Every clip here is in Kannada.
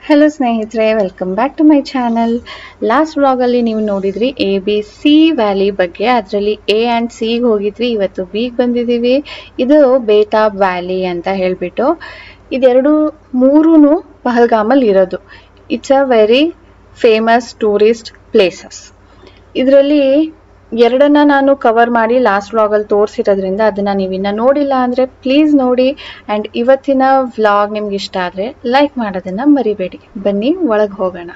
ಹಲೋ ಸ್ನೇಹಿತರೆ, welcome back to my channel. Last ವ್ಲಾಗಲ್ಲಿ ನೀವು ನೋಡಿದ್ರಿ ABC ವ್ಯಾಲಿ ಬಗ್ಗೆ. ಅದರಲ್ಲಿ A ಆ್ಯಂಡ್ Cಗೆ ಹೋಗಿದ್ವಿ. ಇವತ್ತು Bಗೆ ಬಂದಿದ್ದೀವಿ. ಇದು ಬೇತಾಬ್ ವ್ಯಾಲಿ ಅಂತ ಹೇಳಿಬಿಟ್ಟು, ಇದೆರಡು ಮೂರೂ ಪಹಲ್ಗಾಮಲ್ಲಿ ಇರೋದು. It's a very famous tourist places. ಇದರಲ್ಲಿ ಎರಡನ್ನ ನಾನು ಕವರ್ ಮಾಡಿ ಲಾಸ್ಟ್ ವ್ಲಾಗಲ್ಲಿ ತೋರಿಸಿರೋದ್ರಿಂದ ಅದನ್ನ ನೀವಿನ್ನ ನೋಡಿಲ್ಲ ಅಂದರೆ ಪ್ಲೀಸ್ ನೋಡಿ. ಆ್ಯಂಡ್ ಇವತ್ತಿನ ವ್ಲಾಗ್ ನಿಮ್ಗೆ ಇಷ್ಟ ಆದರೆ ಲೈಕ್ ಮಾಡೋದನ್ನ ಮರಿಬೇಡಿ. ಬನ್ನಿ ಒಳಗೆ ಹೋಗೋಣ.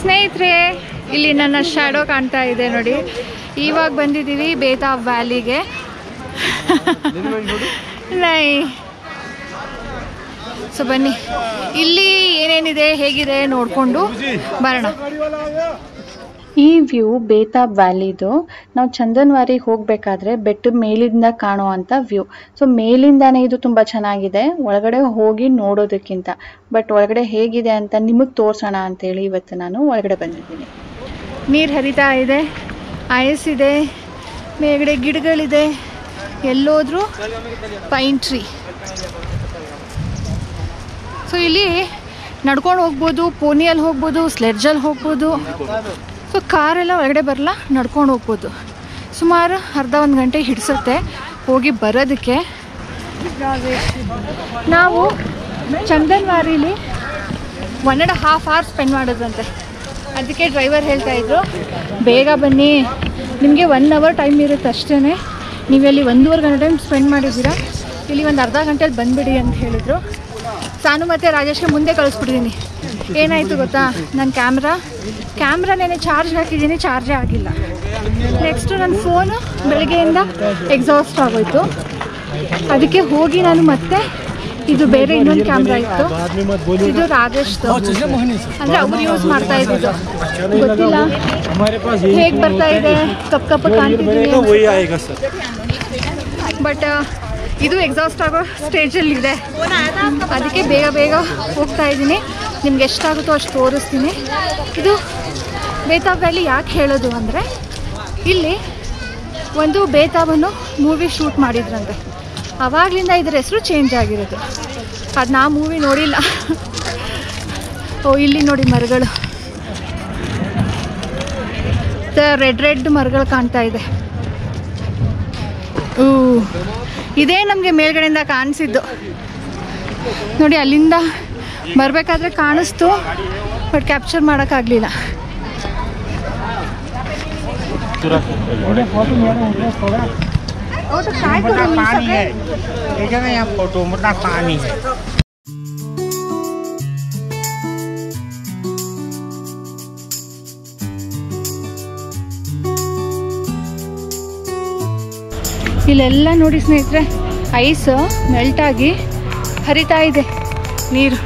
ಸ್ನೇಹಿತರೆ, ಇಲ್ಲಿ ನನ್ನ ಶ್ಯಾಡೋ ಕಾಣ್ತಾ ಇದೆ ನೋಡಿ. ಇವಾಗ ಬಂದಿದ್ದೀವಿ ಬೇತಾಬ್ ವ್ಯಾಲಿಗೆ. ಸೊ ಬನ್ನಿ, ಇಲ್ಲಿ ಏನೇನಿದೆ ಹೇಗಿದೆ ನೋಡಿಕೊಂಡು ಬರೋಣ. ಈ ವ್ಯೂ ಬೇತಾಬ್ ವ್ಯಾಲಿದು. ನಾವು ಚಂದನ್ವಾರಿಗೆ ಹೋಗಬೇಕಾದ್ರೆ ಬೆಟ್ಟದ ಮೇಲಿಂದ ಕಾಣೋ ಅಂಥ ವ್ಯೂ. ಸೊ ಮೇಲಿಂದಾನೇ ಇದು ತುಂಬ ಚೆನ್ನಾಗಿದೆ, ಒಳಗಡೆ ಹೋಗಿ ನೋಡೋದಕ್ಕಿಂತ. ಬಟ್ ಒಳಗಡೆ ಹೇಗಿದೆ ಅಂತ ನಿಮಗೆ ತೋರಿಸೋಣ ಅಂತೇಳಿ ಇವತ್ತು ನಾನು ಒಳಗಡೆ ಬಂದಿದ್ದೀನಿ. ನೀರು ಹರಿತಾ ಇದೆ, ಐಸ್ ಇದೆ, ಮೇಲ್ಗಡೆ ಗಿಡಗಳಿದೆ, ಎಲ್ಲೋದ್ರೂ ಪೈನ್ ಟ್ರೀ. ಸೊ ಇಲ್ಲಿ ನಡ್ಕೊಂಡು ಹೋಗ್ಬೋದು, ಪೋನಿಯಲ್ಲಿ ಹೋಗ್ಬೋದು, ಸ್ಲೆಡ್ಜಲ್ಲಿ ಹೋಗ್ಬೋದು. ಸೊ ಕಾರೆಲ್ಲ ಒಳಗಡೆ ಬರಲ್ಲ, ನಡ್ಕೊಂಡು ಹೋಗ್ಬೋದು. ಸುಮಾರು ಅರ್ಧ ಒಂದು ಗಂಟೆ ಹಿಡಿಸುತ್ತೆ ಹೋಗಿ ಬರೋದಕ್ಕೆ. ನಾವು ಚಂದನ್ವಾರಿಲಿ 1.5 hours ಸ್ಪೆಂಡ್ ಮಾಡೋದಂತೆ. ಅದಕ್ಕೆ ಡ್ರೈವರ್ ಹೇಳ್ತಾಯಿದ್ರು, ಬೇಗ ಬನ್ನಿ, ನಿಮಗೆ 1 hour ಟೈಮ್ ಇರುತ್ತೆ ಅಷ್ಟೇ, ನೀವೆಲ್ಲಿ 1.5 ಗಂಟೆ ಟೈಮ್ ಸ್ಪೆಂಡ್ ಮಾಡಿದ್ದೀರಾ, ಇಲ್ಲಿ ಒಂದು ಅರ್ಧ ಗಂಟೆಲಿ ಬಂದುಬಿಡಿ ಅಂತ ಹೇಳಿದರು. ಸಾನು ಮತ್ತು ರಾಜೇಶ್ಗೆ ಮುಂದೆ ಕಳಿಸ್ಬಿಟ್ಟಿದ್ದೀನಿ. ಏನಾಯಿತು ಗೊತ್ತಾ, ನನ್ನ ಕ್ಯಾಮ್ರಾನೇ ಚಾರ್ಜ್ ಹಾಕಿದ್ದೀನಿ, ಚಾರ್ಜೇ ಆಗಿಲ್ಲ. ನೆಕ್ಸ್ಟು ನನ್ನ ಫೋನು ಬೆಳಗ್ಗೆಯಿಂದ ಎಕ್ಸಾಸ್ಟ್ ಆಗೋಯ್ತು. ಅದಕ್ಕೆ ಹೋಗಿ ನಾನು ಮತ್ತೆ ಇದು ಬೇರೆ ಇನ್ನೊಂದು ಕ್ಯಾಮ್ರಾ ಇತ್ತು, ಇದು ರಾಜೇಶ್ದು, ಅಂದರೆ ಅವ್ರು ಯೂಸ್ ಮಾಡ್ತಾ ಇದ್ದಿದ್ದು. ಗೊತ್ತಿಲ್ಲ ಹೇಗೆ ಬರ್ತಾ ಇದೆ, ಕಪ್ಪು ಕಾಣ್ತಿದ್ದೀನಿ. ಬಟ್ ಇದು ಎಕ್ಸಾಸ್ಟ್ ಆಗೋ ಸ್ಟೇಜಲ್ಲಿದೆ, ಅದಕ್ಕೆ ಬೇಗ ಹೋಗ್ತಾ ಇದ್ದೀನಿ. ನಿಮ್ಗೆ ಎಷ್ಟಾಗುತ್ತೋ ಅಷ್ಟು ತೋರಿಸ್ತೀನಿ. ಇದು ಬೇತಾಬ್ ವ್ಯಾಲಿ ಯಾಕೆ ಹೇಳೋದು ಅಂದರೆ, ಇಲ್ಲಿ ಒಂದು ಬೇತಾಬನ್ನು ಮೂವಿ ಶೂಟ್ ಮಾಡಿದ್ರಂತೆ. ಆವಾಗಲಿಂದ ಇದರ ಹೆಸರು ಚೇಂಜ್ ಆಗಿರೋದು. ಅದು ನಾ ಮೂವಿ ನೋಡಿಲ್ಲ. ಇಲ್ಲಿ ನೋಡಿ ಮರಗಳು, ರೆಡ್ ಮರಗಳು ಕಾಣ್ತಾ ಇದೆ. ಇದೇ ನಮಗೆ ಮೇಲ್ಗಡೆಯಿಂದ ಕಾಣಿಸಿದ್ದು ನೋಡಿ. ಅಲ್ಲಿಂದ ಬರಬೇಕಾದ್ರೆ ಕಾಣಿಸ್ತು, ಬಟ್ ಕ್ಯಾಪ್ಚರ್ ಮಾಡೋಕ್ಕಾಗಲಿಲ್ಲ. ಇಲ್ಲೆಲ್ಲ ನೋಡಿ ಸ್ನೇಹಿತರೆ, ಐಸ್ ಮೆಲ್ಟಾಗಿ ಹರಿತಾ ಇದೆ ನೀರು.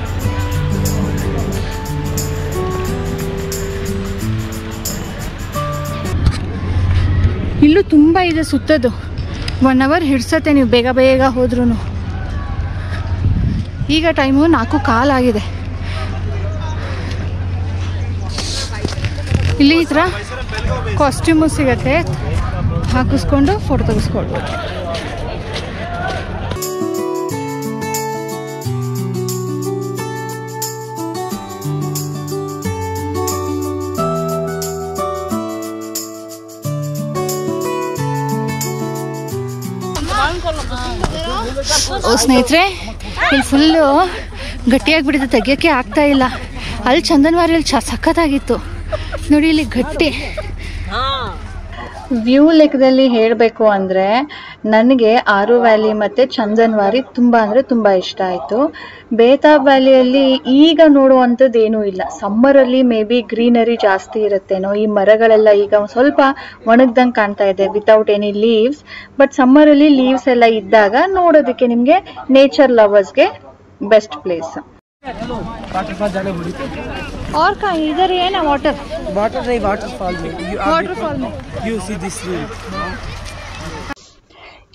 ಇಲ್ಲೂ ತುಂಬ ಇದೆ ಸುತ್ತೋದು. 1 hour ಹಿಡ್ಸತ್ತೆ ನೀವು ಬೇಗ ಹೋದ್ರೂ. ಈಗ ಟೈಮು 4:15 ಆಗಿದೆ. ಇಲ್ಲಿ ಈ ಥರ ಕಾಸ್ಟ್ಯೂಮು ಸಿಗತ್ತೆ, ಹಾಕಿಸ್ಕೊಂಡು ಫೋಟೋ ತೆಗೆಸ್ಕೊಳ್ಬೋದು. ಸ್ನೇಹಿತರೆ, ಇಲ್ಲಿ ಫುಲ್ಲು ಗಟ್ಟಿಯಾಗಿಬಿಟ್ಟಿದೆ, ತೆಗಿಯೋಕ್ಕೆ ಆಗ್ತಾ ಇಲ್ಲ. ಅಲ್ಲಿ ಚಂದನ್ವಾರಿಯಲ್ಲಿ ಸಖತ್ತಾಗಿತ್ತು ನೋಡಿ. ಇಲ್ಲಿ ಗಟ್ಟಿ ವ್ಯೂ ಲೆಕ್ಕದಲ್ಲಿ ಹೇಳಬೇಕು ಅಂದರೆ ನನಗೆ ಆರು ವ್ಯಾಲಿ ಮತ್ತು ಚಂದನ್ವಾರಿ ತುಂಬ ಅಂದರೆ ತುಂಬ ಇಷ್ಟ ಆಯಿತು. ಬೇತಾಬ್ ವ್ಯಾಲಿಯಲ್ಲಿ ಈಗ ನೋಡುವಂಥದ್ದು ಏನೂ ಇಲ್ಲ. ಸಮ್ಮರಲ್ಲಿ ಮೇ ಬಿ ಗ್ರೀನರಿ ಜಾಸ್ತಿ ಇರುತ್ತೇನೋ. ಈ ಮರಗಳೆಲ್ಲ ಈಗ ಸ್ವಲ್ಪ ಒಣಗ್ದಂಗೆ ಕಾಣ್ತಾ ಇದೆ, ವಿತೌಟ್ ಎನಿ ಲೀವ್ಸ್. ಬಟ್ ಸಮ್ಮರಲ್ಲಿ ಲೀವ್ಸ್ ಎಲ್ಲ ಇದ್ದಾಗ ನೋಡೋದಕ್ಕೆ ನಿಮಗೆ ನೇಚರ್ ಲವರ್ಸ್ಗೆ ಬೆಸ್ಟ್ ಪ್ಲೇಸ್. और कहाँ इधर है ना वाटर नहीं, वाटरफॉल में you see this room.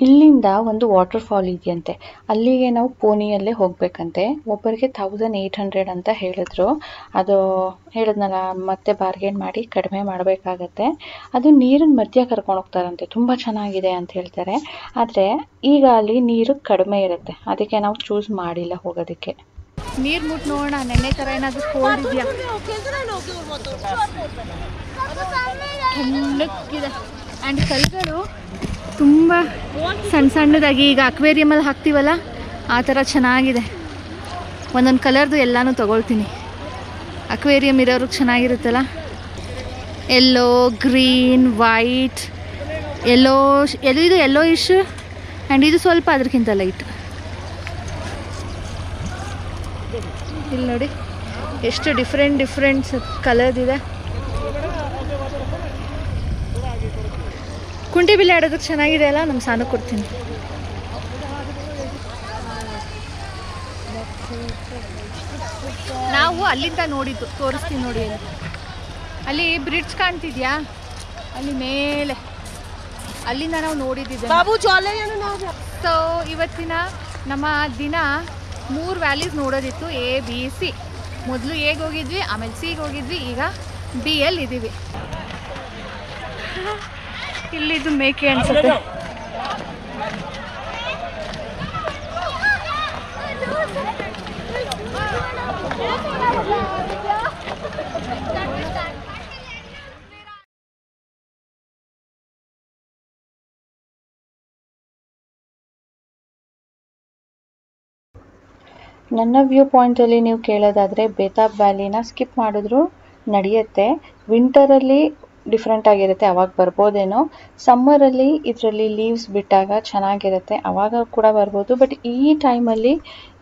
ಇಲ್ಲಿಂದ ಒಂದು ವಾಟರ್ ಫಾಲ್ ಇದೆಯಂತೆ, ಅಲ್ಲಿಗೆ ನಾವು ಪೋನಿಯಲ್ಲೇ ಹೋಗ್ಬೇಕಂತೆ. ಒಬ್ಬರಿಗೆ 1800 ಅಂತ ಹೇಳಿದ್ರು. ಅದು ಹೇಳಿದ್ನಲ್ಲ, ಮತ್ತೆ ಬಾರ್ಗೇನ್ ಮಾಡಿ ಕಡಿಮೆ ಮಾಡಬೇಕಾಗತ್ತೆ. ಅದು ನೀರಿನ ಮಧ್ಯ ಕರ್ಕೊಂಡು ಹೋಗ್ತಾರಂತೆ, ತುಂಬ ಚೆನ್ನಾಗಿದೆ ಅಂತ ಹೇಳ್ತಾರೆ. ಆದರೆ ಈಗ ಅಲ್ಲಿ ನೀರು ಕಡಿಮೆ ಇರುತ್ತೆ, ಅದಕ್ಕೆ ನಾವು ಚೂಸ್ ಮಾಡಿಲ್ಲ ಹೋಗೋದಕ್ಕೆ. ನೀರು ಮುಟ್ಟು ನೋಡೋಣ, ನೆನ್ನೆ ಥರ ಏನಾದರೂ ಕೋಲ್ಡ್ ಇದೆಯಾ. ತಣ್ಣಕ್ಕಿದೆ. ಆ್ಯಂಡ್ ಕಲ್ಗಳು ತುಂಬ ಸಣ್ಣ ಸಣ್ಣದಾಗಿ ಈಗ ಅಕ್ವೇರಿಯಮಲ್ಲಿ ಹಾಕ್ತೀವಲ್ಲ ಆ ಥರ ಚೆನ್ನಾಗಿದೆ. ಒಂದೊಂದು ಕಲರ್ದು ಎಲ್ಲನೂ ತೊಗೊಳ್ತೀನಿ. ಅಕ್ವೇರಿಯಮ್ ಇರೋರಿಗೆ ಚೆನ್ನಾಗಿರುತ್ತಲ್ಲ. ಯೆಲ್ಲೋ, ಗ್ರೀನ್, ವೈಟ್, ಯೆಲ್ಲೋ, ಇದು ಯೆಲ್ಲೋ ಇಶ್ ಆ್ಯಂಡ್ ಇದು ಸ್ವಲ್ಪ ಅದಕ್ಕಿಂತ ಲೈಟ್. ಇಲ್ಲಿ ನೋಡಿ ಎಷ್ಟು ಡಿಫ್ರೆಂಟ್ ಕಲರ್ಸ್ ಇದೆ. ಕುಂಟೆ ಬಿಲ್ಲೆ ಆಡೋದಕ್ಕೆ ಚೆನ್ನಾಗಿದೆ ಅಲ್ಲ. ನಮ್ಮ ಸಾನು ಕೊಡ್ತೀನಿ. ನಾವು ಅಲ್ಲಿಂದ ನೋಡಿದ್ದು, ತೋರಿಸ್ತೀನಿ ನೋಡಿ. ಅಲ್ಲಿ ಬ್ರಿಡ್ಜ್ ಕಾಣ್ತಿದ್ಯಾ, ಅಲ್ಲಿ ಮೇಲೆ, ಅಲ್ಲಿಂದ ನಾವು ನೋಡಿದ್ದಿದ್ದೆ. ಸೊ ಇವತ್ತಿನ ನಮ್ಮ ದಿನ 3 ವ್ಯಾಲೀಸ್ ನೋಡೋದಿತ್ತು, A, B, C. ಮೊದಲು ಎಗೆ ಹೋಗಿದ್ವಿ, ಆಮೇಲೆ ಸಿಗೆ ಹೋಗಿದ್ವಿ, ಈಗ B-ಯಲ್ಲಿ ಇದ್ದೀವಿ. ಇಲ್ಲಿದು ಮೇಕೆ ಅನ್ಸುತ್ತೆ. ನನ್ನ ವ್ಯೂ ಪಾಯಿಂಟಲ್ಲಿ ನೀವು ಕೇಳೋದಾದರೆ ಬೇತಾಬ್ ವ್ಯಾಲಿನ ಸ್ಕಿಪ್ ಮಾಡಿದ್ರು ನಡೆಯುತ್ತೆ. ವಿಂಟರಲ್ಲಿ ಡಿಫ್ರೆಂಟ್ ಆಗಿರುತ್ತೆ, ಅವಾಗ ಬರ್ಬೋದೇನೋ. ಸಮ್ಮರಲ್ಲಿ ಇದರಲ್ಲಿ ಲೀವ್ಸ್ ಬಿಟ್ಟಾಗ ಚೆನ್ನಾಗಿರುತ್ತೆ, ಅವಾಗ ಕೂಡ ಬರ್ಬೋದು. ಬಟ್ ಈ ಟೈಮಲ್ಲಿ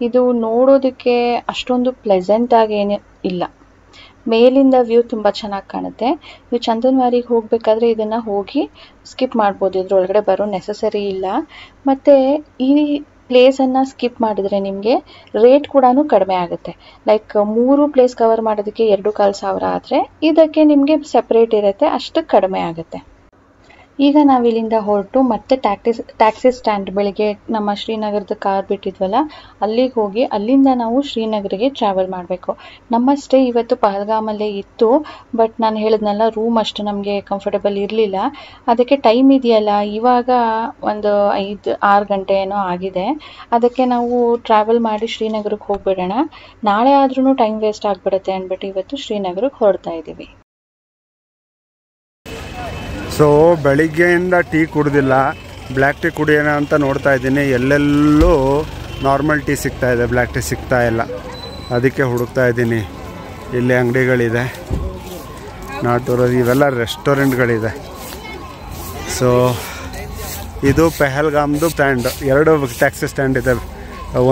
ಇದು ನೋಡೋದಕ್ಕೆ ಅಷ್ಟೊಂದು ಪ್ಲೆಸೆಂಟಾಗಿ ಏನು ಇಲ್ಲ. ಮೇಲಿಂದ ವ್ಯೂ ತುಂಬ ಚೆನ್ನಾಗಿ ಕಾಣುತ್ತೆ. ನೀವು ಚಂದನ್ವಾರಿಗೆ ಹೋಗಬೇಕಾದ್ರೆ ಇದನ್ನು ಹೋಗಿ ಸ್ಕಿಪ್ ಮಾಡ್ಬೋದು, ಇದ್ರೊಳಗಡೆ ಬರೋ ನೆಸಸರಿ ಇಲ್ಲ. ಮತ್ತು ಈ ಪ್ಲೇಸನ್ನು ಸ್ಕಿಪ್ ಮಾಡಿದ್ರೆ ನಿಮಗೆ ರೇಟ್ ಕೂಡ ಕಡಿಮೆ ಆಗುತ್ತೆ. ಲೈಕ್ 3 ಪ್ಲೇಸ್ ಕವರ್ ಮಾಡೋದಕ್ಕೆ 2,500 ಆದರೆ ಇದಕ್ಕೆ ನಿಮಗೆ ಸೆಪ್ರೇಟ್ ಇರುತ್ತೆ, ಅಷ್ಟು ಕಡಿಮೆ ಆಗುತ್ತೆ. ಈಗ ನಾವಿಲ್ಲಿಂದ ಹೊರಟು ಮತ್ತೆ ಟ್ಯಾಕ್ಸಿ ಸ್ಟ್ಯಾಂಡ್, ಬೆಳಿಗ್ಗೆ ನಮ್ಮ ಶ್ರೀನಗರದ ಕಾರ್ ಬಿಟ್ಟಿದ್ವಲ್ಲ ಅಲ್ಲಿಗೆ ಹೋಗಿ ಅಲ್ಲಿಂದ ನಾವು ಶ್ರೀನಗರಿಗೆ ಟ್ರಾವೆಲ್ ಮಾಡಬೇಕು. ನಮ್ಮ ಸ್ಟೇ ಇವತ್ತು ಪಹಲ್ಗಾಮಲ್ಲೇ ಇತ್ತು. ಬಟ್ ನಾನು ಹೇಳಿದ್ನಲ್ಲ, ರೂಮ್ ಅಷ್ಟು ನಮಗೆ ಕಂಫರ್ಟಬಲ್ ಇರಲಿಲ್ಲ. ಅದಕ್ಕೆ ಟೈಮ್ ಇದೆಯಲ್ಲ, ಇವಾಗ ಒಂದು 5-6 ಗಂಟೆ ಏನೋ ಆಗಿದೆ. ಅದಕ್ಕೆ ನಾವು ಟ್ರಾವೆಲ್ ಮಾಡಿ ಶ್ರೀನಗರಕ್ಕೆ ಹೋಗ್ಬಿಡೋಣ, ನಾಳೆ ಆದ್ರೂ ಟೈಮ್ ವೇಸ್ಟ್ ಆಗಿಬಿಡುತ್ತೆ ಅಂದ್ಬಿಟ್ಟು ಇವತ್ತು ಶ್ರೀನಗರಕ್ಕೆ ಹೊರಡ್ತಾ ಇದ್ದೀವಿ. ಸೊ ಬೆಳಿಗ್ಗೆಯಿಂದ ಟೀ ಕುಡ್ದಿಲ್ಲ, ಬ್ಲ್ಯಾಕ್ ಟೀ ಕುಡಿಯೋಣ ಅಂತ ನೋಡ್ತಾ ಇದ್ದೀನಿ. ಎಲ್ಲೆಲ್ಲೂ ನಾರ್ಮಲ್ ಟೀ ಸಿಗ್ತಾಯಿದೆ, ಬ್ಲ್ಯಾಕ್ ಟೀ ಸಿಗ್ತಾ ಇಲ್ಲ. ಅದಕ್ಕೆ ಹುಡುಕ್ತಾ ಇದ್ದೀನಿ. ಇಲ್ಲಿ ಅಂಗಡಿಗಳಿದೆ, ನಾಟೂರಲ್ಲಿ ಇವೆಲ್ಲ ರೆಸ್ಟೋರೆಂಟ್ಗಳಿದೆ. ಸೊ ಇದು ಪೆಹಲ್ಗಾಮ್ದು ಸ್ಟ್ಯಾಂಡ್. 2 ಟ್ಯಾಕ್ಸಿ ಸ್ಟ್ಯಾಂಡ್ ಇದೆ,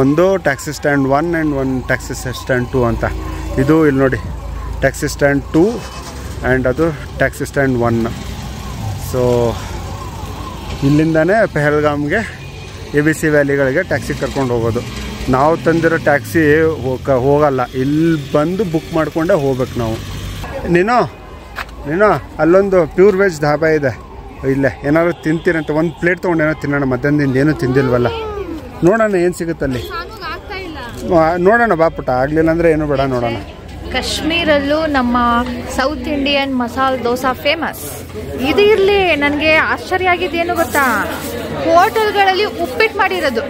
ಒಂದು taxi stand 1 and 1 taxi stand 2 ಅಂತ. ಇದು ಇಲ್ಲಿ ನೋಡಿ ಟ್ಯಾಕ್ಸಿ ಸ್ಟ್ಯಾಂಡ್ 2 ಆ್ಯಂಡ್ ಅದು ಟ್ಯಾಕ್ಸಿ ಸ್ಟ್ಯಾಂಡ್ 1. ಸೊ ಇಲ್ಲಿಂದನೇ ಪೆಹಲ್ಗಾಮ್ಗೆ ABC ವ್ಯಾಲಿಗಳಿಗೆ ಟ್ಯಾಕ್ಸಿ ಕರ್ಕೊಂಡು ಹೋಗೋದು. ನಾವು ತಂದಿರೋ ಟ್ಯಾಕ್ಸಿ ಹೋಗಲ್ಲ, ಇಲ್ಲಿ ಬಂದು ಬುಕ್ ಮಾಡಿಕೊಂಡೇ ಹೋಗ್ಬೇಕು ನಾವು. ನೀನು ಅಲ್ಲೊಂದು ಪ್ಯೂರ್ ವೆಜ್ ಧಾಬಾ ಇದೆ, ಇಲ್ಲೇ ಏನಾದ್ರು ತಿಂತೀರಂತ ಒಂದು ಪ್ಲೇಟ್ ತೊಗೊಂಡೇನೋ ತಿನ್ನೋಣ. ಮಧ್ಯಾಹ್ನದಿಂದ ಏನೂ ತಿಂದಿಲ್ವಲ್ಲ, ನೋಡೋಣ ಏನು ಸಿಗುತ್ತಲ್ಲಿ. ನೋಡೋಣ ಬಾ ಪುಟ್ಟ, ಆಗಲಿಲ್ಲ ಅಂದರೆ ಏನು ಬೇಡ, ನೋಡೋಣ. ಕಾಶ್ಮೀರಲ್ಲೂ ನಮ್ಮ ಸೌತ್ ಇಂಡಿಯನ್ ಮಸಾಲೆ ದೋಸಾ ಫೇಮಸ್. ಇದು ಇರಲಿ, ನನಗೆ ಆಶ್ಚರ್ಯ ಆಗಿದ್ದೇನು ಗೊತ್ತಾ, ಹೋಟೆಲ್ಗಳಲ್ಲಿ ಉಪ್ಪಿಟ್ಟು ಮಾಡಿರೋದು.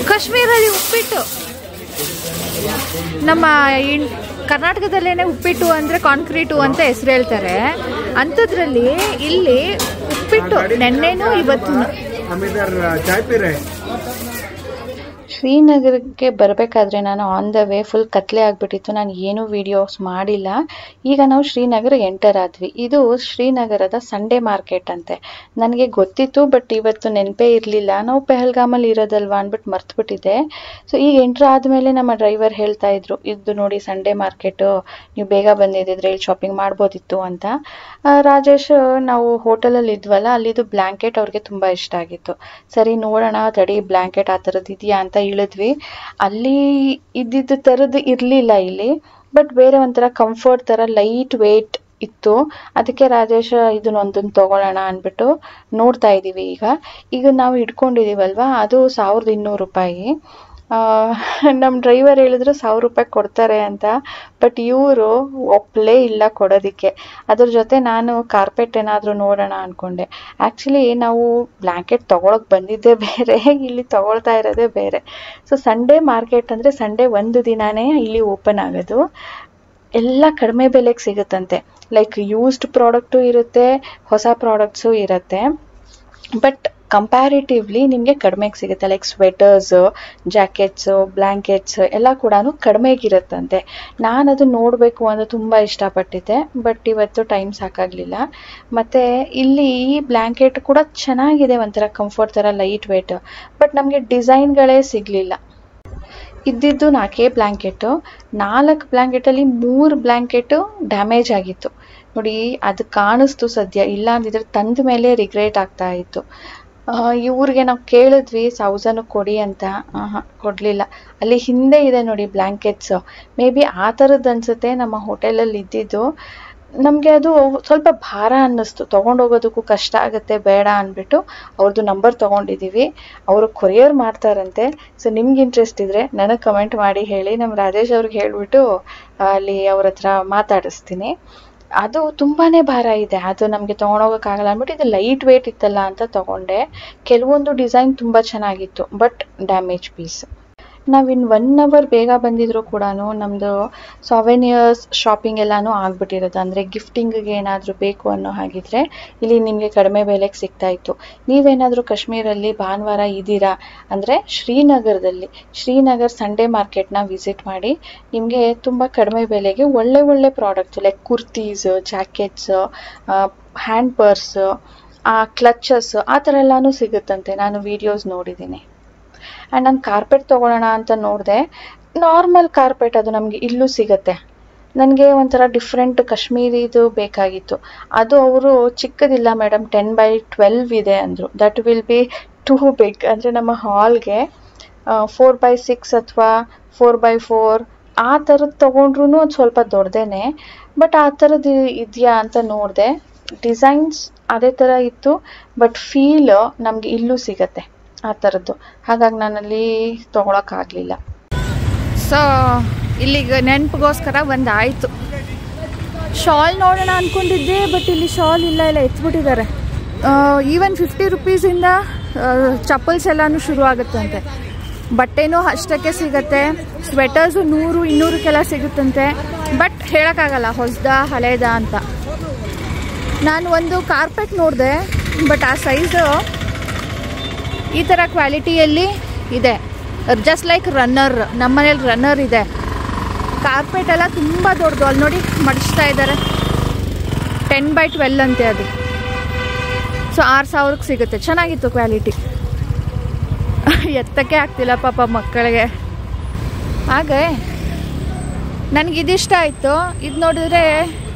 ಕಾಶ್ಮೀರಲ್ಲಿ ಉಪ್ಪಿಟ್ಟು, ನಮ್ಮ ಕರ್ನಾಟಕದಲ್ಲೇನೆ ಉಪ್ಪಿಟ್ಟು ಅಂದರೆ ಕಾಂಕ್ರೀಟು ಅಂತ ಹೆಸರು ಹೇಳ್ತಾರೆ. ಅಂಥದ್ರಲ್ಲಿ ಇಲ್ಲಿ ಉಪ್ಪಿಟ್ಟು ನೆನ್ನೆನೂ ಇವತ್ತು. ಶ್ರೀನಗರಕ್ಕೆ ಬರಬೇಕಾದ್ರೆ ನಾನು ಆನ್ ದ ವೇ ಫುಲ್ ಕತ್ಲೆ ಆಗಿಬಿಟ್ಟಿತ್ತು, ನಾನು ಏನೂ ವೀಡಿಯೋಸ್ ಮಾಡಿಲ್ಲ. ಈಗ ನಾವು ಶ್ರೀನಗರ ಎಂಟರ್ ಆದ್ವಿ. ಇದು ಶ್ರೀನಗರದ ಸಂಡೇ ಮಾರ್ಕೆಟ್ ಅಂತೆ. ನನಗೆ ಗೊತ್ತಿತ್ತು, ಬಟ್ ಇವತ್ತು ನೆನಪೇ ಇರಲಿಲ್ಲ. ನಾವು ಪೆಹಲ್ಗಾಮಲ್ಲಿ ಇರೋದಲ್ವಾ ಅಂದ್ಬಿಟ್ಟು ಮರ್ತುಬಿಟ್ಟಿದ್ದೆ. ಸೊ ಈಗ ಎಂಟ್ರ್ ಆದಮೇಲೆ ನಮ್ಮ ಡ್ರೈವರ್ ಹೇಳ್ತಾ ಇದ್ರು, ಇದು ನೋಡಿ ಸಂಡೇ ಮಾರ್ಕೆಟು, ನೀವು ಬೇಗ ಬಂದಿದ್ದಿದ್ರೆ ಇಲ್ಲಿ ಶಾಪಿಂಗ್ ಮಾಡ್ಬೋದಿತ್ತು ಅಂತ. ರಾಜೇಶ್ ನಾವು ಹೋಟೆಲಲ್ಲಿ ಇದ್ವಲ್ಲ, ಅಲ್ಲಿದು ಬ್ಲ್ಯಾಂಕೆಟ್ ಅವ್ರಿಗೆ ತುಂಬ ಇಷ್ಟ ಆಗಿತ್ತು. ಸರಿ ನೋಡೋಣ ತಡಿ, ಬ್ಲ್ಯಾಂಕೆಟ್ ಆ ಥರದ್ದು ಇದೆಯಾ ಅಂತ ಇಳಿದ್ವಿ. ಅಲ್ಲಿ ಇದ್ದಿದ್ದ ಥರದ್ದು ಇರಲಿಲ್ಲ ಇಲ್ಲಿ, ಬಟ್ ಬೇರೆ ಒಂಥರ ಕಂಫರ್ಟ್ ಥರ ಲೈಟ್ ವೇಟ್ ಇತ್ತು. ಅದಕ್ಕೆ ರಾಜೇಶ್ ಇದನ್ನೊಂದನ್ನು ತೊಗೊಳ್ಳೋಣ ಅಂದ್ಬಿಟ್ಟು ನೋಡ್ತಾ ಇದ್ದೀವಿ. ಈಗ ನಾವು ಇಟ್ಕೊಂಡಿದ್ದೀವಲ್ವ, ಅದು 1,200 ರೂಪಾಯಿ. ನಮ್ಮ ಡ್ರೈವರ್ ಹೇಳಿದ್ರು 1000 ರೂಪಾಯಿ ಕೊಡ್ತಾರೆ ಅಂತ, ಬಟ್ ಇವರು ಒಪ್ಪಲೇ ಇಲ್ಲ ಕೊಡೋದಕ್ಕೆ. ಅದ್ರ ಜೊತೆ ನಾನು ಕಾರ್ಪೆಟ್ ಏನಾದರೂ ನೋಡೋಣ ಅಂದ್ಕೊಂಡೆ. ಆ್ಯಕ್ಚುಲಿ ನಾವು ಬ್ಲ್ಯಾಂಕೆಟ್ ತೊಗೊಳಕ್ಕೆ ಬಂದಿದ್ದೇ ಬೇರೆ, ಇಲ್ಲಿ ತೊಗೊಳ್ತಾ ಇರೋದೇ ಬೇರೆ. ಸೊ ಸಂಡೇ ಮಾರ್ಕೆಟ್ ಅಂದರೆ ಸಂಡೇ ಒಂದು ದಿನವೇ ಇಲ್ಲಿ ಓಪನ್ ಆಗೋದು. ಎಲ್ಲ ಕಡಿಮೆ ಬೆಲೆಗೆ ಸಿಗುತ್ತಂತೆ. ಲೈಕ್ ಯೂಸ್ಡ್ ಪ್ರಾಡಕ್ಟು ಇರುತ್ತೆ, ಹೊಸ ಪ್ರಾಡಕ್ಟ್ಸು ಇರುತ್ತೆ. ಬಟ್ ಕಂಪ್ಯಾರಿಟಿವ್ಲಿ ನಿಮಗೆ ಕಡಿಮೆಗೆ ಸಿಗುತ್ತೆ. ಲೈಕ್ ಸ್ವೆಟರ್ಸು, ಜಾಕೆಟ್ಸು, ಬ್ಲ್ಯಾಂಕೆಟ್ಸ್ ಎಲ್ಲ ಕೂಡ ಕಡಿಮೆಗಿರುತ್ತಂತೆ. ನಾನು ಅದು ನೋಡಬೇಕು ಅಂತ ತುಂಬ ಇಷ್ಟಪಟ್ಟಿದ್ದೆ, ಬಟ್ ಇವತ್ತು ಟೈಮ್ ಸಾಕಾಗಲಿಲ್ಲ. ಮತ್ತು ಇಲ್ಲಿ ಈ ಬ್ಲ್ಯಾಂಕೆಟ್ ಕೂಡ ಚೆನ್ನಾಗಿದೆ, ಒಂಥರ ಕಂಫರ್ಟ್ ಥರ ಲೈಟ್ ವೇಟ್. ಬಟ್ ನಮಗೆ ಡಿಸೈನ್ಗಳೇ ಸಿಗಲಿಲ್ಲ. ಇದ್ದಿದ್ದು 4 ಬ್ಲ್ಯಾಂಕೆಟು, 4 ಬ್ಲ್ಯಾಂಕೆಟಲ್ಲಿ 3 ಬ್ಲ್ಯಾಂಕೆಟು ಡ್ಯಾಮೇಜ್ ಆಗಿತ್ತು ನೋಡಿ. ಅದು ಕಾಣಿಸ್ತು ಸದ್ಯ, ಇಲ್ಲ ಅಂದಿದ್ರೆ ತಂದ ಮೇಲೆ ರಿಗ್ರೆಟ್ ಆಗ್ತಾ ಇತ್ತು. ಇವ್ರಿಗೆ ನಾವು ಕೇಳಿದ್ವಿ 1000 ಕೊಡಿ ಅಂತ, ಕೊಡಲಿಲ್ಲ. ಅಲ್ಲಿ ಹಿಂದೆ ಇದೆ ನೋಡಿ ಬ್ಲ್ಯಾಂಕೆಟ್ಸು, ಮೇ ಬಿ ಆ ಥರದ್ದು ಅನಿಸುತ್ತೆ ನಮ್ಮ ಹೋಟೆಲಲ್ಲಿ ಇದ್ದಿದ್ದು. ನಮಗೆ ಅದು ಸ್ವಲ್ಪ ಭಾರ ಅನ್ನಿಸ್ತು, ತೊಗೊಂಡೋಗೋದಕ್ಕೂ ಕಷ್ಟ ಆಗುತ್ತೆ ಬೇಡ ಅಂದ್ಬಿಟ್ಟು ಅವ್ರದ್ದು ನಂಬರ್ ತೊಗೊಂಡಿದ್ದೀವಿ. ಅವರು ಕೊರಿಯರ್ ಮಾಡ್ತಾರಂತೆ. ಸೊ ನಿಮ್ಗೆ ಇಂಟ್ರೆಸ್ಟ್ ಇದ್ದರೆ ನನಗೆ ಕಮೆಂಟ್ ಮಾಡಿ ಹೇಳಿ, ನಮ್ಮ ರಾಜೇಶ್ ಅವ್ರಿಗೆ ಹೇಳಿಬಿಟ್ಟು ಅಲ್ಲಿ ಅವ್ರ ಹತ್ರ ಮಾತಾಡಿಸ್ತೀನಿ. ಅದು ತುಂಬಾ ಭಾರ ಇದೆ, ಅದು ನಮಗೆ ತೊಗೊಂಡೋಗೋಕ್ಕಾಗಲ್ಲ ಅಂದ್ಬಿಟ್ಟು ಇದು ಲೈಟ್ ವೇಟ್ ಇತ್ತಲ್ಲ ಅಂತ ತೊಗೊಂಡೆ. ಕೆಲವೊಂದು ಡಿಸೈನ್ ತುಂಬ ಚೆನ್ನಾಗಿತ್ತು, ಬಟ್ ಡ್ಯಾಮೇಜ್ ಪೀಸ್. ನಾವಿನ್ನು 1 hour ಬೇಗ ಬಂದಿದ್ರು ಕೂಡ ನಮ್ಮದು ಸಾವೆನಿಯರ್ಸ್ ಶಾಪಿಂಗ್ ಎಲ್ಲನೂ ಆಗಿಬಿಟ್ಟಿರೋದು. ಅಂದರೆ ಗಿಫ್ಟಿಂಗಿಗೆ ಏನಾದರೂ ಬೇಕು ಅನ್ನೋ ಹಾಗಿದ್ರೆ ಇಲ್ಲಿ ನಿಮಗೆ ಕಡಿಮೆ ಬೆಲೆಗೆ ಸಿಗ್ತಾಯಿತ್ತು. ನೀವೇನಾದರೂ ಕಾಶ್ಮೀರಲ್ಲಿ ಭಾನುವಾರ ಇದ್ದೀರಾ ಅಂದರೆ ಶ್ರೀನಗರ್ ಸಂಡೇ ಮಾರ್ಕೆಟ್ನ ವಿಸಿಟ್ ಮಾಡಿ. ನಿಮಗೆ ತುಂಬ ಕಡಿಮೆ ಬೆಲೆಗೆ ಒಳ್ಳೆ products like kurtis, jackets, hand purse, clutches ಆ ಥರ ಎಲ್ಲನೂ ಸಿಗುತ್ತಂತೆ. ನಾನು ವೀಡಿಯೋಸ್ ನೋಡಿದ್ದೀನಿ. ಆ್ಯಂಡ್ ನಾನು ಕಾರ್ಪೆಟ್ ತೊಗೊಳ್ಳೋಣ ಅಂತ ನೋಡಿದೆ. ನಾರ್ಮಲ್ ಕಾರ್ಪೆಟ್ ಅದು ನಮಗೆ ಇಲ್ಲೂ ಸಿಗುತ್ತೆ. ನನಗೆ ಒಂಥರ ಡಿಫ್ರೆಂಟ್ ಕಾಶ್ಮೀರಿದು ಬೇಕಾಗಿತ್ತು. ಅದು ಅವರು ಚಿಕ್ಕದಿಲ್ಲ ಮೇಡಮ್, 10x12 ಇದೆ ಅಂದರು. That will be too big. ಅಂದರೆ ನಮ್ಮ ಹಾಲ್ಗೆ 4x6 ಅಥವಾ 4x4 ಆ ಥರದ್ದು ತೊಗೊಂಡ್ರೂ ಅದು ಸ್ವಲ್ಪ ದೊಡ್ಡದೇನೆ. ಬಟ್ ಆ ಥರದ್ದು ಇದೆಯಾ ಅಂತ ನೋಡಿದೆ. ಡಿಸೈನ್ಸ್ ಅದೇ ಥರ ಇತ್ತು, ಬಟ್ ಫೀಲ್ ನಮಗೆ ಇಲ್ಲೂ ಸಿಗತ್ತೆ ಆ ಥರದ್ದು. ಹಾಗಾಗಿ ನಾನಲ್ಲಿ ತೊಗೊಳಕ್ಕಾಗಲಿಲ್ಲ. ಸೊ ಇಲ್ಲಿಗೆ ನೆನಪಿಗೋಸ್ಕರ ಒಂದು ಆಯಿತು. ಶಾಲ್ ನೋಡೋಣ ಅಂದ್ಕೊಂಡಿದ್ದೆ, ಬಟ್ ಇಲ್ಲಿ ಶಾಲ್ ಇಲ್ಲ, ಎತ್ಬಿಟ್ಟಿದ್ದಾರೆ. ಈವನ್ 50 ರೂಪೀಸಿಂದ ಚಪ್ಪಲ್ಸ್ ಎಲ್ಲನೂ ಶುರು ಆಗುತ್ತಂತೆ. ಬಟ್ಟೆನೂ ಅಷ್ಟಕ್ಕೆ ಸಿಗುತ್ತೆ. ಸ್ವೆಟರ್ಸು 100-200ಕ್ಕೆಲ್ಲ ಸಿಗುತ್ತಂತೆ. ಬಟ್ ಹೇಳೋಕ್ಕಾಗಲ್ಲ ಹೊಸದ ಹಳೇದ ಅಂತ. ನಾನು ಒಂದು ಕಾರ್ಪೆಟ್ ನೋಡಿದೆ, ಬಟ್ ಆ ಸೈಜು ಈ ಥರ ಕ್ವಾಲಿಟಿಯಲ್ಲಿ ಇದೆ. ಜಸ್ಟ್ ಲೈಕ್ ರನ್ನರ್, ನಮ್ಮ ಮನೇಲಿ ರನ್ನರ್ ಇದೆ. ಕಾರ್ಪೆಟ್ ಎಲ್ಲ ತುಂಬ ದೊಡ್ಡದು. ಅಲ್ಲಿ ನೋಡಿ ಮಡಿಸ್ತಾ ಇದ್ದಾರೆ. 10x12 ಅಂತೆ ಅದು. ಸೊ 6000ಕ್ಕೆ ಸಿಗುತ್ತೆ. ಚೆನ್ನಾಗಿತ್ತು ಕ್ವಾಲಿಟಿ. ಎತ್ತಕ್ಕೆ ಆಗ್ತಿಲ್ಲ ಪಾಪ ಮಕ್ಕಳಿಗೆ. ಹಾಗೆ ನನಗಿದಿಷ್ಟ ಆಯಿತು. ಇದು ನೋಡಿದ್ರೆ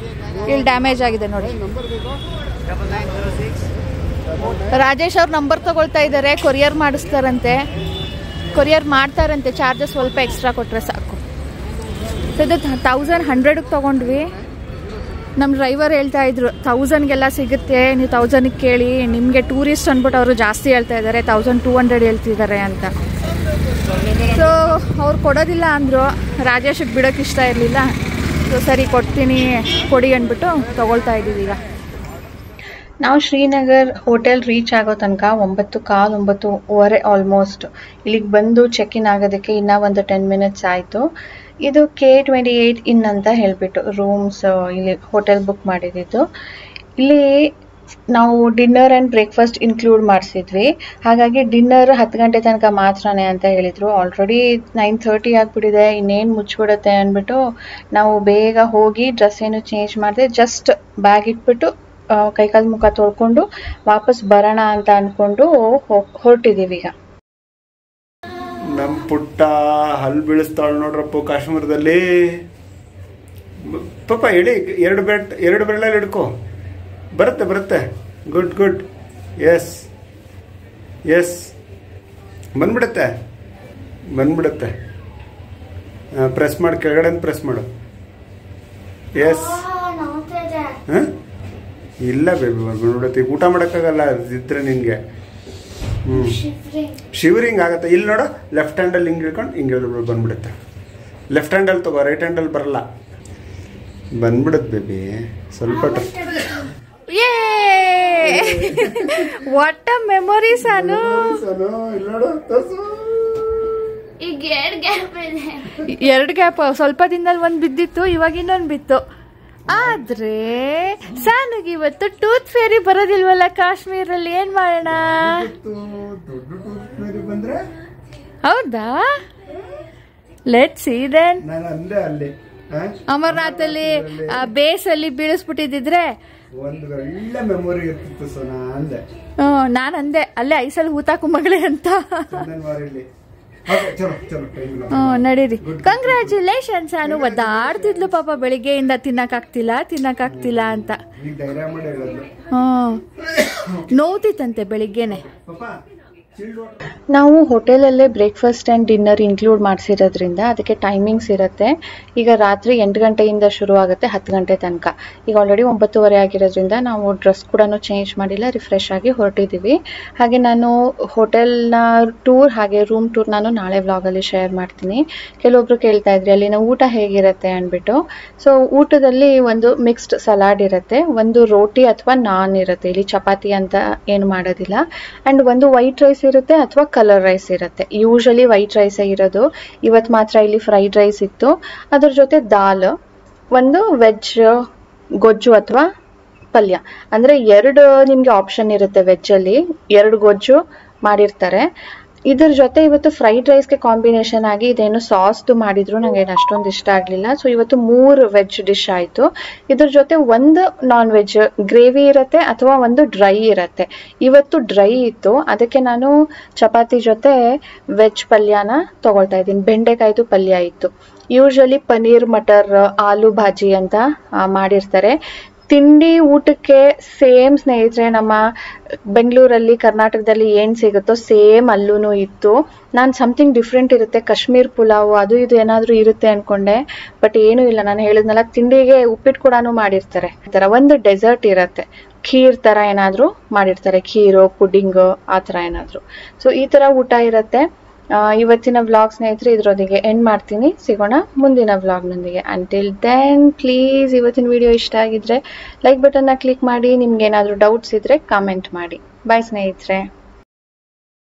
ಇಲ್ಲಿ ಡ್ಯಾಮೇಜ್ ಆಗಿದೆ ನೋಡಿ. ರಾಜೇಶ್ ಅವ್ರ ನಂಬರ್ ತೊಗೊಳ್ತಾ ಇದ್ದಾರೆ. ಕೊರಿಯರ್ ಮಾಡ್ತಾರಂತೆ. ಚಾರ್ಜಸ್ ಸ್ವಲ್ಪ ಎಕ್ಸ್ಟ್ರಾ ಕೊಟ್ಟರೆ ಸಾಕು. ಇದು 1100ಕ್ಕೆ ತೊಗೊಂಡ್ವಿ. ನಮ್ಮ ಡ್ರೈವರ್ ಹೇಳ್ತಾ ಇದ್ರು 1000ಗೆಲ್ಲ ಸಿಗುತ್ತೆ, ನೀವು 1000ಕ್ಕೆ ಕೇಳಿ. ನಿಮಗೆ ಟೂರಿಸ್ಟ್ ಅಂದ್ಬಿಟ್ಟು ಅವರು ಜಾಸ್ತಿ ಹೇಳ್ತಾ ಇದ್ದಾರೆ, 1200 ಹೇಳ್ತಿದ್ದಾರೆ ಅಂತ. ಸೊ ಅವ್ರು ಕೊಡೋದಿಲ್ಲ ಅಂದರು. ರಾಜೇಶಿಗೆ ಬಿಡೋಕ್ಕೆ ಇಷ್ಟ ಇರಲಿಲ್ಲ. ಸೊ ಸರಿ ಕೊಡ್ತೀನಿ ಕೊಡಿ ಅಂದ್ಬಿಟ್ಟು ತೊಗೊಳ್ತಾ ಇದ್ದೀವಿ ಈಗ. ನಾವು ಶ್ರೀನಗರ್ ಹೋಟೆಲ್ ರೀಚ್ ಆಗೋ ತನಕ 9:15-9:30 ಆಲ್ಮೋಸ್ಟ್. ಇಲ್ಲಿಗೆ ಬಂದು ಚೆಕ್ ಇನ್ ಆಗೋದಕ್ಕೆ ಇನ್ನೂ ಒಂದು 10 ಮಿನಿಟ್ಸ್ ಆಯಿತು. ಇದು K28 ಇನ್ ಅಂತ ಹೇಳಿಬಿಟ್ಟು ರೂಮ್ಸ್ ಇಲ್ಲಿ ಹೋಟೆಲ್ ಬುಕ್ ಮಾಡಿದ್ದು. ಇಲ್ಲಿ ನಾವು ಡಿನ್ನರ್ ಆ್ಯಂಡ್ ಬ್ರೇಕ್ಫಾಸ್ಟ್ ಇನ್ಕ್ಲೂಡ್ ಮಾಡಿಸಿದ್ವಿ. ಹಾಗಾಗಿ ಡಿನ್ನರ್ 10 ಗಂಟೆ ತನಕ ಮಾತ್ರನೇ ಅಂತ ಹೇಳಿದರು. ಆಲ್ರೆಡಿ 9:30 ಆಗಿಬಿಟ್ಟಿದೆ, ಇನ್ನೇನು ಮುಚ್ಚಿಬಿಡುತ್ತೆ ಅಂದ್ಬಿಟ್ಟು ನಾವು ಬೇಗ ಹೋಗಿ ಡ್ರೆಸ್ ಏನು ಚೇಂಜ್ ಮಾಡಿದೆ. ಜಸ್ಟ್ ಬ್ಯಾಗ್ ಇಟ್ಬಿಟ್ಟು ಕೈಕಾಲು ಮುಖ ತೊಳ್ಕೊಂಡು ವಾಪಸ್ ಬರೋಣ ಅಂತ ಅಂದ್ಕೊಂಡು ಹೊರಟಿದ್ದೀವಿ ಈಗ. ನಮ್ಮ ಪುಟ್ಟ ಹಲ್ಲು ಬೀಳಿಸ್ತಾಳೆ ನೋಡ್ರಪ್ಪ ಕಾಶ್ಮೀರದಲ್ಲಿ. ಪಾಪ ಹೇಳಿ 2 ಬೆರಳಲ್ಲಿ ಹಿಡ್ಕೊ. ಬರುತ್ತೆ. ಗುಡ್. ಎಸ್ ಬಂದ್ಬಿಡುತ್ತೆ. ಪ್ರೆಸ್ ಮಾಡಿ, ಕೆಳಗಡೆ ಪ್ರೆಸ್ ಮಾಡು. ಎಸ್. ಹಾಂ ಇಲ್ಲ ಬೇಬಿ ಬಂದ್ಬಿಡುತ್ತೆ. ಊಟ ಮಾಡೋಕ್ಕಾಗಲ್ಲ ಇದ್ರೆ ನಿನಗೆ. ಶಿವರಿಂಗ್ ಆಗುತ್ತೆ. ಇಲ್ಲಿ ನೋಡು, ಲೆಫ್ಟ್ ಹ್ಯಾಂಡಲ್ಲಿ ಹಿಂಗೆ ಹಿಡ್ಕೊಂಡು ಹಿಂಗೆ ಬಂದ್ಬಿಡುತ್ತೆ. ಲೆಫ್ಟ್ ಹ್ಯಾಂಡಲ್ಲಿ ತಗೋ, ರೈಟ್ ಹ್ಯಾಂಡಲ್ಲಿ ಬರಲ್ಲ. ಬಂದ್ಬಿಡುತ್ತೆ ಬೇಬಿ ಸ್ವಲ್ಪ. ವಾಟ್ ಅ ಮೆಮೊರಿ ಸಾನು. ಎರಡು ಗ್ಯಾಪ್, ಸ್ವಲ್ಪ ದಿನದಲ್ಲಿ ಒಂದು ಬಿದ್ದಿತ್ತು, ಇವಾಗ ಇನ್ನೊಂದು ಬಿತ್ತು. ಆದ್ರೆ ಸಾನುಗೆ ಇವತ್ತು ಟೂತ್ ಫೇರಿ ಬರೋದಿಲ್ವಲ್ಲ ಕಾಶ್ಮೀರಲ್ಲಿ, ಏನ್ ಮಾಡೋಣ? ಹೌದಾ? Let's see then. ಅಮರನಾಥಲ್ಲಿ ಬೇಸಲ್ಲಿ ಬೀಳಿಸ್ಬಿಟ್ಟಿದ್ರೆ ಒಂದು ಒಳ್ಳೆ ಮೆಮೊರಿ ಇರ್ತಿತ್ತು ಸೋನಾ ಅಂದೆ. ನಾನು ಅಂದೆ ಅಲ್ಲೇ ಐಸಲ್ಲಿ ಹೂತಾಕು ಮಗಳೇ ಅಂತ. ನಡೀರಿ. ಕಂಗ್ರ್ಯಾಚುಲೇಷನ್ಸ್. ನಾನು ಒದ್ದಾಡ್ತಿದ್ಲು ಪಾಪ, ಬೆಳಿಗ್ಗೆಯಿಂದ ತಿನ್ನಕ್ಕಾಗ್ತಿಲ್ಲ ಅಂತ. ನೋವ್ತಿತ್ತಂತೆ ಬೆಳಿಗ್ಗೆನೆ. ನಾವು ಹೋಟೆಲಲ್ಲೇ ಬ್ರೇಕ್ಫಾಸ್ಟ್ ಆ್ಯಂಡ್ ಡಿನ್ನರ್ ಇನ್ಕ್ಲೂಡ್ ಮಾಡಿಸಿರೋದ್ರಿಂದ ಅದಕ್ಕೆ ಟೈಮಿಂಗ್ಸ್ ಇರುತ್ತೆ. ಈಗ ರಾತ್ರಿ 8 ಗಂಟೆಯಿಂದ ಶುರು ಆಗುತ್ತೆ 10 ಗಂಟೆ ತನಕ. ಈಗ ಆಲ್ರೆಡಿ 9:30 ಆಗಿರೋದ್ರಿಂದ ನಾವು ಡ್ರೆಸ್ ಕೂಡ ಚೇಂಜ್ ಮಾಡಿಲ್ಲ, ರಿಫ್ರೆಶ್ ಆಗಿ ಹೊರಟಿದ್ದೀವಿ. ಹಾಗೆ ನಾನು ಹೋಟೆಲ್ನ ಟೂರ್ ಹಾಗೆ ರೂಮ್ ಟೂರ್ ನಾನು ನಾಳೆ ವ್ಲಾಗಲ್ಲಿ ಶೇರ್ ಮಾಡ್ತೀನಿ. ಕೆಲವೊಬ್ರು ಕೇಳ್ತಾ ಇದ್ರಿ ಅಲ್ಲಿನ ಊಟ ಹೇಗಿರುತ್ತೆ ಅಂದ್ಬಿಟ್ಟು. ಸೊ ಊಟದಲ್ಲಿ ಒಂದು ಮಿಕ್ಸ್ಡ್ ಸಲಾಡ್ ಇರುತ್ತೆ, ಒಂದು ರೋಟಿ ಅಥವಾ ನಾನ್ ಇರುತ್ತೆ, ಇಲ್ಲಿ ಚಪಾತಿ ಅಂತ ಏನು ಮಾಡೋದಿಲ್ಲ. ಆ್ಯಂಡ್ ಒಂದು ವೈಟ್ ರೈಸ್ ಇರುತ್ತೆ ಅಥವಾ ಕಲರ್ ರೈಸ್ ಇರುತ್ತೆ. ಯೂಶಲಿ ವೈಟ್ ರೈಸೇ ಇರೋದು, ಇವತ್ತು ಮಾತ್ರ ಇಲ್ಲಿ ಫ್ರೈಡ್ ರೈಸ್ ಇತ್ತು. ಅದ್ರ ಜೊತೆ ದಾಲ್, ಒಂದು ವೆಜ್ ಗೊಜ್ಜು ಅಥವಾ ಪಲ್ಯ. ಅಂದರೆ 2 ನಿಮಗೆ ಆಪ್ಷನ್ ಇರುತ್ತೆ ವೆಜ್ಜಲ್ಲಿ, 2 ಗೊಜ್ಜು ಮಾಡಿರ್ತಾರೆ. ಇದ್ರ ಜೊತೆ ಇವತ್ತು ಫ್ರೈಡ್ ರೈಸ್ಗೆ ಕಾಂಬಿನೇಷನ್ ಆಗಿ ಇದೇನು ಸಾಸ್ದು ಮಾಡಿದ್ರು ನನಗೆ ಅಷ್ಟೊಂದು ಇಷ್ಟ ಆಗಲಿಲ್ಲ. ಸೊ ಇವತ್ತು 3 ವೆಜ್ ಡಿಶ್ ಆಯಿತು. ಇದ್ರ ಜೊತೆ ಒಂದು ನಾನ್ ವೆಜ್ ಗ್ರೇವಿ ಇರುತ್ತೆ ಅಥವಾ ಒಂದು ಡ್ರೈ ಇರುತ್ತೆ. ಇವತ್ತು ಡ್ರೈ ಇತ್ತು, ಅದಕ್ಕೆ ನಾನು ಚಪಾತಿ ಜೊತೆ ವೆಜ್ ಪಲ್ಯನ ತಗೊಳ್ತಾ ಇದ್ದೀನಿ. ಬೆಂಡೆಕಾಯ್ದು ಪಲ್ಯ ಇತ್ತು. ಯೂಶಲಿ ಪನ್ನೀರ್ ಮಟರ್ ಆಲೂ ಭಾಜಿ ಅಂತ ಮಾಡಿರ್ತಾರೆ. ತಿಂಡಿ ಊಟಕ್ಕೆ ಸೇಮ್ ಸ್ನೇಹಿತರೆ, ನಮ್ಮ ಬೆಂಗಳೂರಲ್ಲಿ ಕರ್ನಾಟಕದಲ್ಲಿ ಏನು ಸಿಗುತ್ತೋ ಸೇಮ್ ಅಲ್ಲೂ ಇತ್ತು. ನಾನು ಸಮಥಿಂಗ್ ಡಿಫ್ರೆಂಟ್ ಇರುತ್ತೆ, ಕಾಶ್ಮೀರ್ ಪುಲಾವ್ ಅದು ಇದು ಏನಾದರೂ ಇರುತ್ತೆ ಅಂದ್ಕೊಂಡೆ, ಬಟ್ ಏನೂ ಇಲ್ಲ. ನಾನು ಹೇಳಿದ್ನಲ್ಲ, ತಿಂಡಿಗೆ ಉಪ್ಪಿಟ್ಟು ಕೂಡ ಮಾಡಿರ್ತಾರೆ. ಈ ಥರ ಒಂದು ಡೆಸರ್ಟ್ ಇರುತ್ತೆ, ಖೀರ್ ಥರ ಏನಾದರೂ ಮಾಡಿರ್ತಾರೆ, ಖೀರು ಪುಡ್ಡಿಂಗು ಆ ಥರ ಏನಾದರೂ. ಸೊ ಈ ಥರ ಊಟ ಇರುತ್ತೆ. ಇವತ್ತಿನ ವ್ಲಾಗ್ ಸ್ನೇಹಿತರೆ ಇದರೊಂದಿಗೆ ಎಂಡ್ ಮಾಡ್ತೀನಿ. ಸಿಗೋಣ ಮುಂದಿನ ವ್ಲಾಗ್ನೊಂದಿಗೆ. ಅಂಟಿಲ್ ದೆನ್ ಪ್ಲೀಸ್ ಇವತ್ತಿನ ವಿಡಿಯೋ ಇಷ್ಟ ಆಗಿದ್ರೆ ಲೈಕ್ ಬಟನ್ನ ಕ್ಲಿಕ್ ಮಾಡಿ. ನಿಮ್ಗೆ ಏನಾದರೂ ಡೌಟ್ಸ್ ಇದ್ದರೆ ಕಾಮೆಂಟ್ ಮಾಡಿ. ಬಾಯ್ ಸ್ನೇಹಿತರೆ.